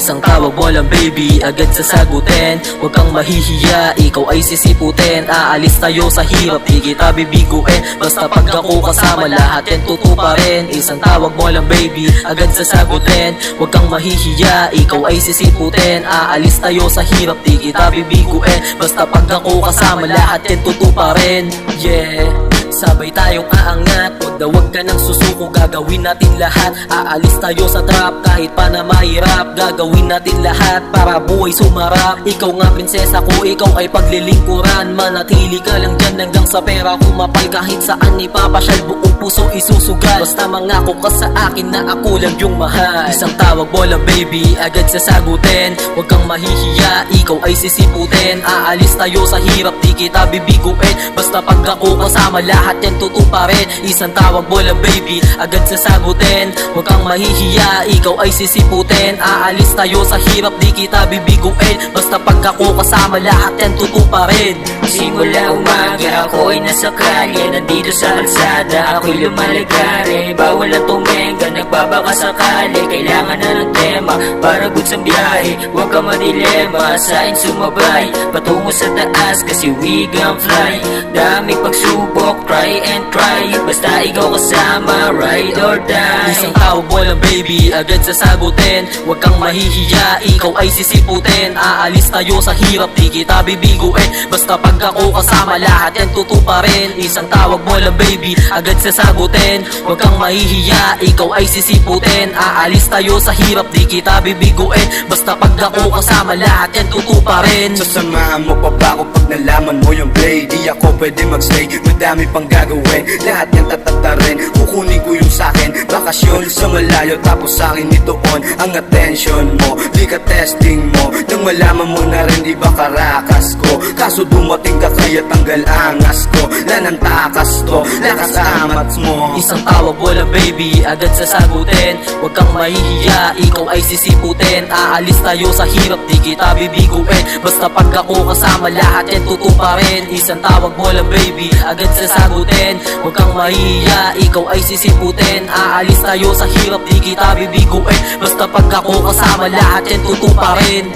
Isang tawag mo lang baby, agad sasagutin. Huwag kang mahihiya, ikaw ay sisiputin. Aalis tayo sa hirap, di kita bibiguin. Basta pag ako kasama, lahat yan tutuparin. Isang tawag mo lang baby, agad sasagutin. Huwag kang mahihiya, ikaw ay sisiputin. Aalis tayo sa hirap, di kita bibiguin. Basta pag ako kasama, lahat yan tutuparin. Yeah, sabay tayong aangat, wag ka nang susuko, gagawin natin lahat. Aalis tayo sa trap, kahit pa na mahirap. Gagawin natin lahat para buhay sumarap. Ikaw nga prinsesa ko, ikaw ay paglilingkuran. Manatili ka lang dyan hanggang sa pera kumapal. Kahit saan ipapasyal, buong puso isusugal. Basta mangako ka sa akin na ako lang yung mahal. Isang tawag mo lang baby, agad sasagutin. Huwag kang mahihiya, ikaw ay sisiputin. Aalis tayo sa hirap, di kita bibiguin. Basta pag ako kasama, lahat yan tutuparin. Isang tawag mo lang baby, agad sasagutin. Huwag kang mahihiya, ikaw ay sisiputin. Aalis tayo sa hirap, di kita bibiguin. Basta pag ako kasama, lahat yan tutuparin. Simula umaga, ako ay nasa kalye. Nandito sa kalsada, ako'y lumalagari. Bawal ang tumenga, nagbabaka sakali. Kailangan na ng tema, para goods ang biyahe. Huwag ka madilema, sa'kin sumabay. Patungo sa taas, kasi we gon' fly. Daming pagsubok, try and try. Basta ikaw kasama, ride or die. Isang tawag mo lang baby, agad sasagutin. Huwag kang mahihiya, ikaw ay sisiputin. Aalis tayo sa hirap, di kita bibiguin. Basta pag ako kasama, lahat yan tutuparin. Isang tawag mo lang baby, agad sasagutin. Huwag kang mahihiya, ikaw ay sisiputin. Aalis tayo sa hirap, di kita bibiguin. Basta pag ako kasama, lahat yan tutuparin. Sasamahan mo pa ba ako pag nalaman mo yung play? Di ako pwede magstay, madami pang gagawin. Lahat yan tatatarin, kukunin ko yung sakin. Bakasyon sa malayo, tapos sakin itoon ang attention mo. Di ka testing mo, nang malaman mo na rin di ba karakas ko. Kaso dumating ka kaya tanggal angas ko. Lanang takas to, lakas amats mo. Isang tawag mo lang baby, agad sasagutin. Huwag kang mahihiya, ikaw ay sisiputin. Aalis tayo sa hirap, di kita bibiguin. Basta pag ako kasama, lahat yan tutuparin. Isang tawag mo lang baby, agad sasagutin. Huwag kang mahihiya, ikaw ay sisiputin. Aalis tayo sa hirap, di kita bibiguin. Basta pag ako kasama, lahat yan tutuparin.